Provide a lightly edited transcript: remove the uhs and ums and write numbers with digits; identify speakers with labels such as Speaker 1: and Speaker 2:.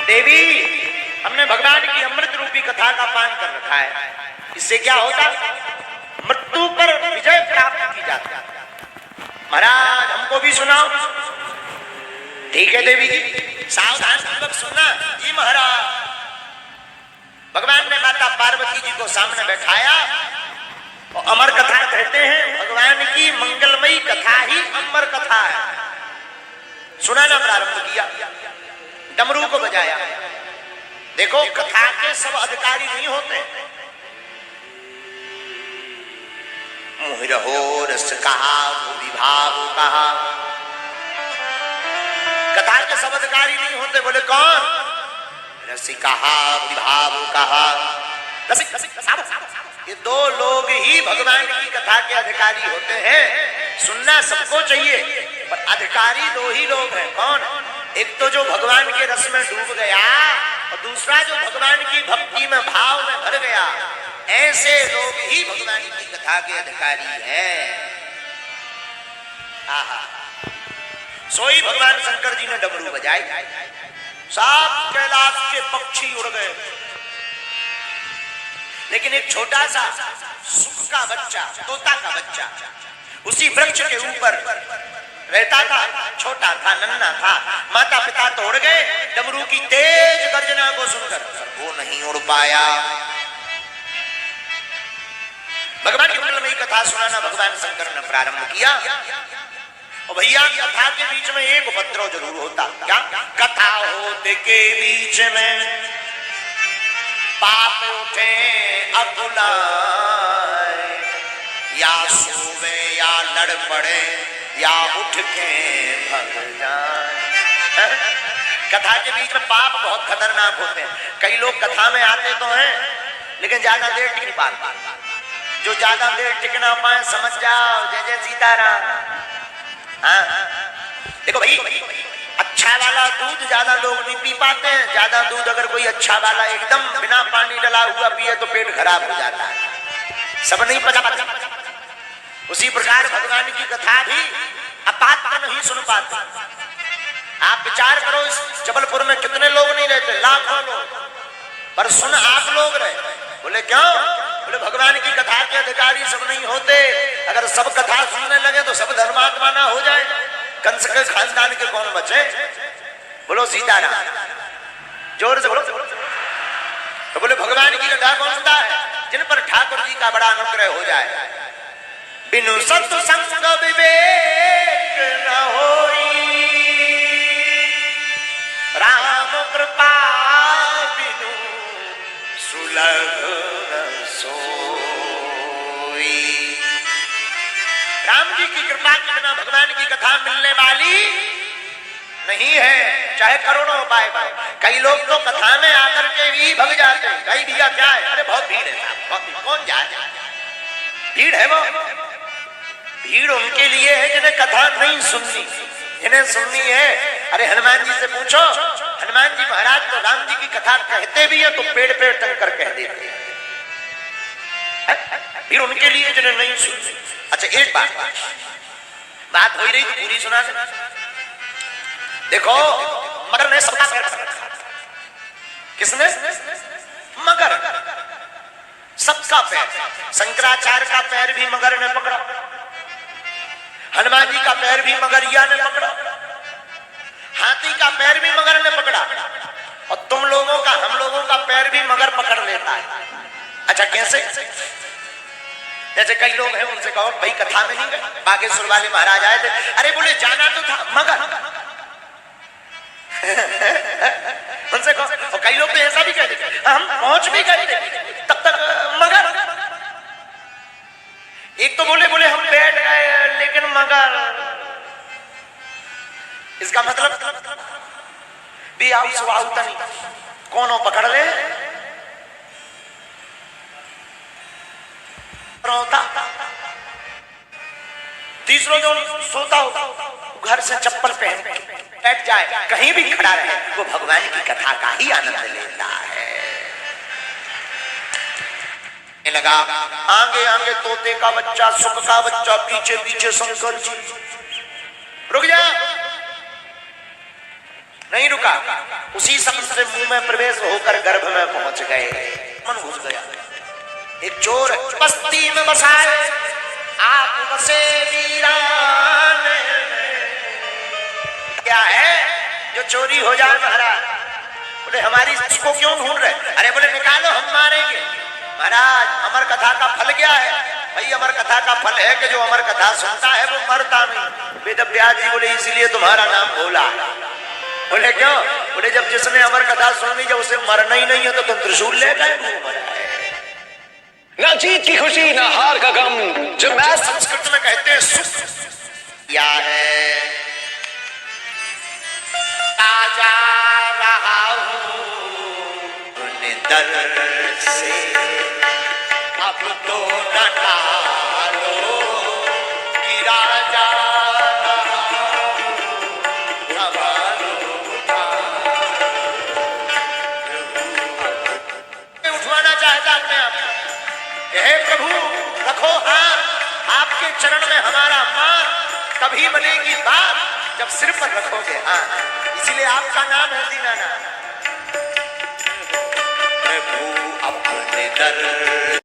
Speaker 1: देवी, हमने भगवान की अमृत रूपी कथा का पान कर रखा है, इससे क्या होता? मृत्यु पर विजय प्राप्त की जाती। महाराज हमको भी सुनाओ। ठीक है देवी जी, सावधान पूर्वक सुनना। जी महाराज, भगवान ने माता पार्वती जी को सामने बैठाया और अमर कथा कहते हैं, भगवान की मंगलमयी कथा ही अमर कथा है। सुनाना प्रारंभ किया, डमरू को बजाया। देखो, कथा के सब अधिकारी नहीं होते। मुहिरहो रस कहा, विभाव कहा, कथा के सब अधिकारी नहीं होते। बोले कौन? रसिका, विभाव कहा, ये दो लोग ही भगवान की कथा के अधिकारी होते हैं। सुनना सबको चाहिए, पर अधिकारी दो ही लोग हैं। कौन? एक तो जो भगवान के रस में डूब गया और दूसरा जो भगवान की भक्ति में, भाव में भर गया। ऐसे लोग ही भगवान की कथा के अधिकारी हैं। आहा, सोई भगवान शंकर जी ने डमरू बजाई, सब कैलाश के पक्षी उड़ गए, लेकिन एक छोटा सा सुख का बच्चा, तोता का बच्चा, उसी वृक्ष के ऊपर रहता था। छोटा था, नन्हा था। माता पिता तो उड़ गए, डमरू की तेज गर्जना को सुनकर वो नहीं उड़ पाया। भगवान की मंगलमयी कथा सुनाना भगवान शंकर ने प्रारंभ किया। और भैया, कथा के बीच में एक उपद्रव जरूर होता। क्या? कथा होते के बीच में पाप उठे अकुलाए, या सोवे या लड़ पड़े या उठ के भग जाए। कथा के बीच में पाप बहुत खतरनाक होते हैं। कई लोग कथा में आते तो हैं, लेकिन ज्यादा देर टिक नहीं पाते। जो ज्यादा देर टिक ना पाए, समझ जाओ जय जय सीताराम। हाँ, देखो भाई, अच्छा वाला दूध ज्यादा लोग नहीं पी पाते हैं। ज्यादा दूध अगर कोई अच्छा वाला एकदम बिना पानी डला हुआ पिए तो पेट खराब हो जाता है। सब नहीं पचा पाता। उसी प्रकार भगवान की कथा भी अपात तो नहीं सुन पाते। आप विचार करो, इस जबलपुर में कितने लोग नहीं रहते, लाखों लोग, पर सुन आप लोग रहे। बोले क्यों? बोले भगवान की कथा के अधिकारी सब नहीं होते। अगर सब कथा सुनने लगे तो सब धर्मात्मा ना हो जाए, कंस के खानदान के कौन बचे? बोलो सीताराम, जोर से बोलो। तो बोले भगवान की कथा कौन सुनता है? जिन पर ठाकुर जी का बड़ा अनुग्रह हो जाए। बिनु सत्संग विवेक न होई, राम कृपा बिनु सुलभ न सोई। राम जी की कृपा के बिना भगवान की कथा मिलने वाली नहीं है, चाहे करोड़ों उपाय पाए। कई लोग तो कथा में आकर के भी भग जाते हैं। कई दिया क्या है? अरे बहुत भीड़ है साहब, बहुत भीड़। कौन जाए? भीड़ है वो। भीड़ उनके लिए है जिन्हें कथा नहीं सुननी, जिन्हें सुननी है। अरे हनुमान जी से पूछो, हनुमान जी महाराज तो राम जी की कथा कहते भी है तो पेड़ पेड़ टंग कर कह देते हैं। भीड़ उनके लिए जिन्हें नहीं सुननी। अच्छा, एक बात हो ही रही तो पूरी सुना देना। देखो, मगर ने सबका पैर पकड़ रखा। किसने? मगर, सबका पैर। शंकराचार्य का पैर भी मगर ने पकड़ा, हनुमान जी का पैर भी मगरिया ने पकड़ा, हाथी का पैर भी मगर ने पकड़ा, और तुम लोगों का, हम लोगों का पैर भी मगर पकड़ लेता है। अच्छा, कैसे? जैसे कई लोग हैं, उनसे कहो भाई कथा में नहीं गए, बागेश्वर वाले महाराज आए थे। अरे बोले जाना तो था मगर। उनसे कहो, और कई लोग तो ऐसा भी कहते हम पहुंच भी गए थे तब तक मगर। एक तो बोले हम बैठ गए लेकिन मगर। इसका मतलब भी आप सुहावता नहीं, कौन पकड़ ले रोता। तीसरा जो सोता हो घर से चप्पल पहन बैठ जाए, कहीं भी खड़ा रहे, वो भगवान की कथा का ही आनंद लेता है। लगा आगे आगे तोते का बच्चा, सुख का बच्चा, पीछे पीछे शंकर जी। रुक जा, नहीं रुका, उसी समय से मुंह में प्रवेश होकर गर्भ में पहुंच गए। मन घुस गया। एक चोर बस्ती में बसाए, आप बसे वीरान। क्या है जो चोरी हो जाए महाराज? बोले हमारी इसको क्यों ढूंढ रहे? अरे बोले निकालो, हम मारेंगे। महाराज अमर कथा का फल क्या है? भाई अमर कथा का फल है कि जो अमर कथा सुनता है वो मरता नहीं। वेद व्यास जी बोले इसीलिए तुम्हारा नाम भोला। बोले क्यों? बोले जब जिसने अमर कथा सुनी, जब उसे मरना ही नहीं है तो तुम त्रिशूल ले गए।
Speaker 2: ना जीत की खुशी ना हार का गम, जो मैं
Speaker 1: संस्कृत में कहते हैं सुख या है। ताजा रहा हूं दर से, अब तो न टालो कि राजा उठवाना चाहता अपने आप। हे प्रभु रखो हाथ, आपके चरण में हमारा मान तभी बनेगी बात जब सिर पर रखोगे हाथ। इसीलिए आपका नाम है दीनानाथ। प्रभु अपने दर